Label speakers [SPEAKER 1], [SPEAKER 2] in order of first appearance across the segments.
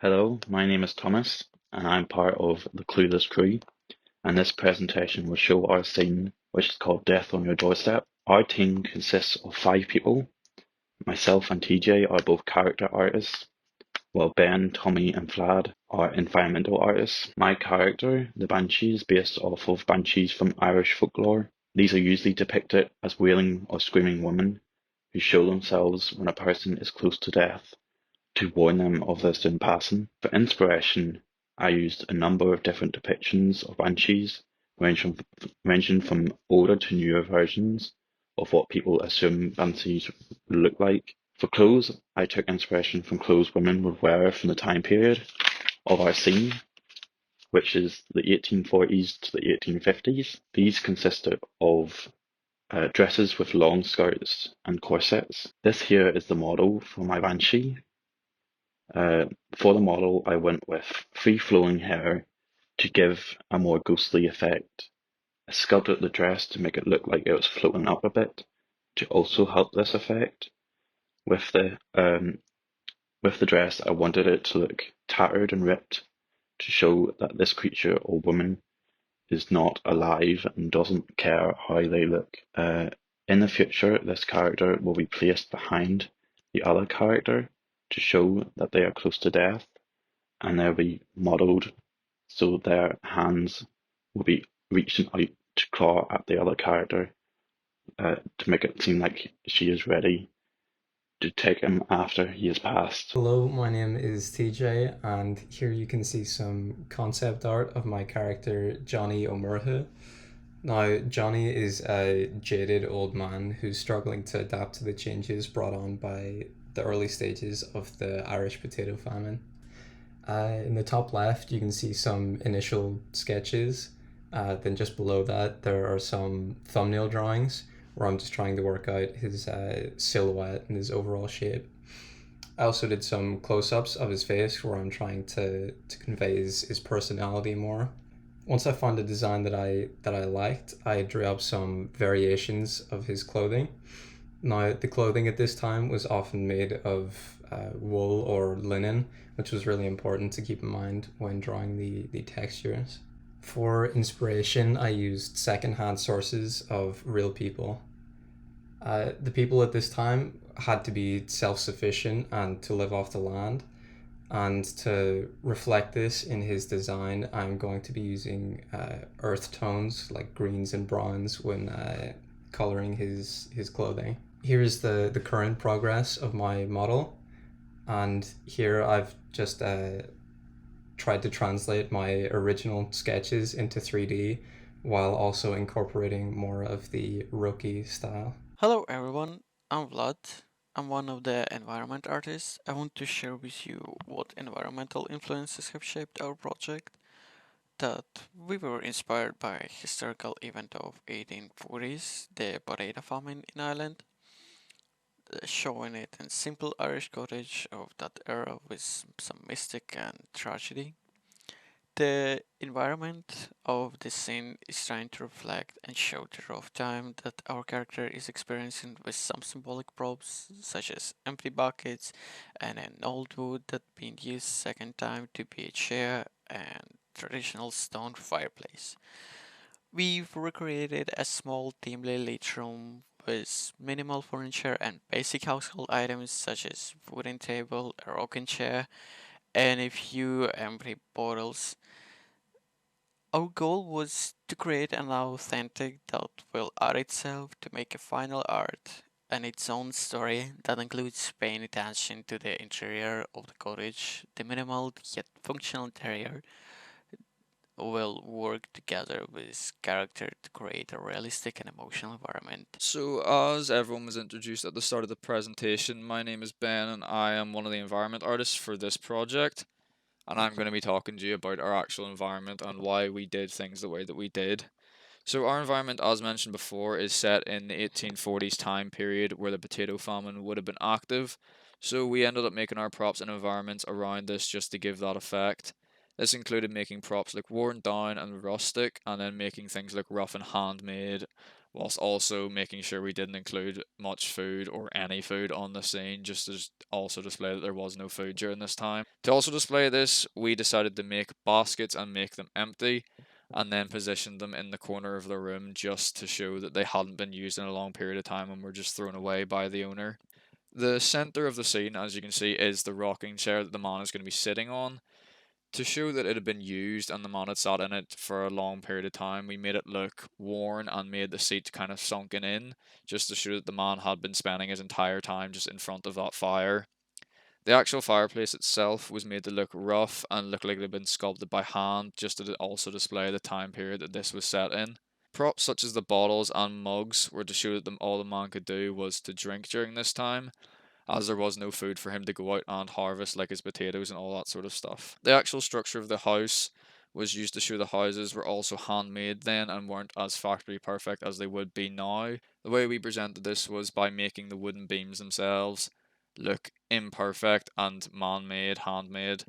[SPEAKER 1] Hello, my name is Thomas, and I'm part of the Clueless Crew, and this presentation will show our scene, which is called Death on Your Doorstep. Our team consists of 5 people. Myself and TJ are both character artists, while Ben, Tommy, and Vlad are environmental artists. My character, the Banshee, is based off of banshees from Irish folklore. These are usually depicted as wailing or screaming women who show themselves when a person is close to death to warn them of their soon passing. For inspiration, I used a number of different depictions of banshees, ranging from older to newer versions of what people assume banshees look like. For clothes, I took inspiration from clothes women would wear from the time period of our scene, which is the 1840s to the 1850s. These consisted of dresses with long skirts and corsets. This here is the model for my banshee. For the model, I went with free-flowing hair to give a more ghostly effect. I sculpted the dress to make it look like it was floating up a bit to also help this effect. With the um, with the dress, I wanted it to look tattered and ripped to show that this creature or woman is not alive and doesn't care how they look. In the future, this character will be placed behind the other character to show that they are close to death, and they'll be modelled so their hands will be reaching out to claw at the other character to make it seem like she is ready to take him after he has passed.
[SPEAKER 2] Hello, my name is TJ, and here you can see some concept art of my character Johnny O'Murhu. Now, Johnny is a jaded old man who's struggling to adapt to the changes brought on by the early stages of the Irish potato famine. In the top left, you can see some initial sketches. Then just below that, there are some thumbnail drawings where I'm just trying to work out his silhouette and his overall shape. I also did some close-ups of his face where I'm trying to convey his personality more. Once I found a design that I liked, I drew up some variations of his clothing. Now, the clothing at this time was often made of wool or linen, which was really important to keep in mind when drawing the textures. For inspiration, I used secondhand sources of real people. The people at this time had to be self sufficient and to live off the land. And to reflect this in his design, I'm going to be using earth tones like greens and browns when coloring his clothing. Here's the current progress of my model, and here I've just tried to translate my original sketches into 3D while also incorporating more of the rookie style.
[SPEAKER 3] Hello everyone, I'm Vlad. I'm one of the environment artists. I want to share with you what environmental influences have shaped our project. That we were inspired by a historical event of 1840s, the potato famine in Ireland, showing it in simple Irish cottage of that era with some mystic and tragedy. The environment of the scene is trying to reflect and show the rough time that our character is experiencing with some symbolic props such as empty buckets and an old wood that being used second time to be a chair and traditional stone fireplace. We've recreated a small dimly lit room with minimal furniture and basic household items such as wooden table, a rocking chair, and a few empty bottles. Our goal was to create an authentic that will add itself to make a final art and its own story that includes paying attention to the interior of the cottage. The minimal yet functional interior will work together with its character to create a realistic and emotional environment.
[SPEAKER 4] So, as everyone was introduced at the start of the presentation, my name is Ben and I am one of the environment artists for this project. And I'm going to be talking to you about our actual environment and why we did things the way that we did. So, our environment, as mentioned before, is set in the 1840s time period where the potato famine would have been active. So, we ended up making our props and environments around this just to give that effect. This included making props like worn down and rustic, and then making things like rough and handmade, whilst also making sure we didn't include much food or any food on the scene, just to also display that there was no food during this time. To also display this, we decided to make baskets and make them empty, and then position them in the corner of the room just to show that they hadn't been used in a long period of time and were just thrown away by the owner. The center of the scene, as you can see, is the rocking chair that the man is going to be sitting on. To show that it had been used and the man had sat in it for a long period of time, we made it look worn and made the seat kind of sunken in, just to show that the man had been spending his entire time just in front of that fire. The actual fireplace itself was made to look rough and look like it had been sculpted by hand, just to also display the time period that this was set in. Props such as the bottles and mugs were to show that all the man could do was to drink during this time, as there was no food for him to go out and harvest, like his potatoes and all that sort of stuff. The actual structure of the house was used to show the houses were also handmade then and weren't as factory perfect as they would be now. The way we presented this was by making the wooden beams themselves look imperfect and man-made, handmade,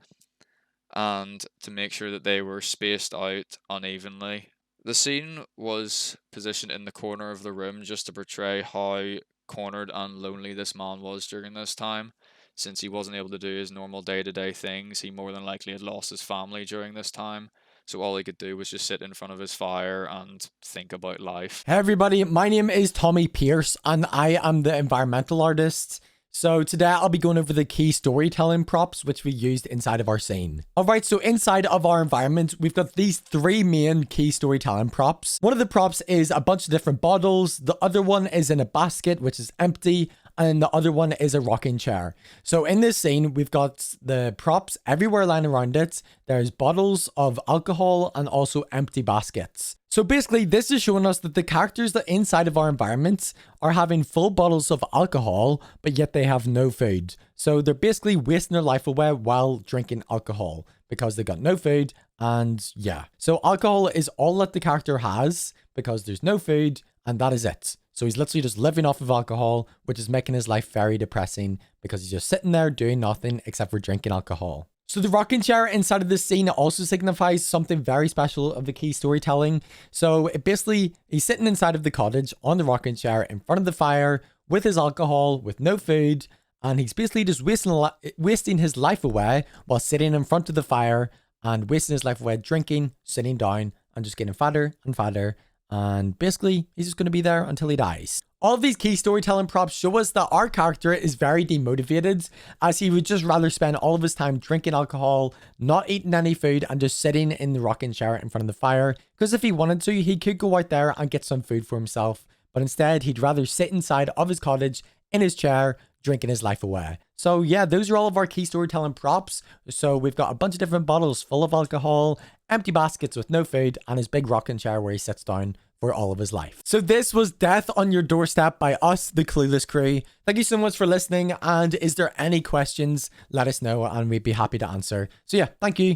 [SPEAKER 4] and to make sure that they were spaced out unevenly. The scene was positioned in the corner of the room just to portray how cornered and lonely this man was during this time. Since he wasn't able to do his normal day-to-day things, he more than likely had lost his family during this time. So all he could do was just sit in front of his fire and think about life.
[SPEAKER 5] Hey everybody, my name is Tommy Pierce and I am the environmental artist. So today I'll be going over the key storytelling props which we used inside of our scene. Alright, so inside of our environment, we've got these three main key storytelling props. One of the props is a bunch of different bottles, the other one is in a basket which is empty, and the other one is a rocking chair. So in this scene, we've got the props everywhere lying around it. There's bottles of alcohol and also empty baskets. So basically, this is showing us that the characters that inside of our environments are having full bottles of alcohol, but yet they have no food. So they're basically wasting their life away while drinking alcohol because they got no food, and yeah. So alcohol is all that the character has because there's no food, and that is it. So he's literally just living off of alcohol, which is making his life very depressing because he's just sitting there doing nothing except for drinking alcohol. So the rocking chair inside of this scene also signifies something very special of the key storytelling. So it basically, he's sitting inside of the cottage on the rocking chair in front of the fire with his alcohol, with no food, and he's basically just wasting his life away while sitting in front of the fire and wasting his life away drinking, sitting down, and just getting fatter and fatter. And basically, he's just going to be there until he dies. All of these key storytelling props show us that our character is very demotivated, as he would just rather spend all of his time drinking alcohol, not eating any food, and just sitting in the rocking chair in front of the fire. Because if he wanted to, he could go out there and get some food for himself. But instead, he'd rather sit inside of his cottage, in his chair, drinking his life away. So yeah, those are all of our key storytelling props. So we've got a bunch of different bottles full of alcohol, empty baskets with no food, and his big rocking chair where he sits down for all of his life. So this was Death on Your Doorstep by us, the Clueless Crew. Thank you so much for listening, and is there any questions, let us know and we'd be happy to answer. So yeah, thank you.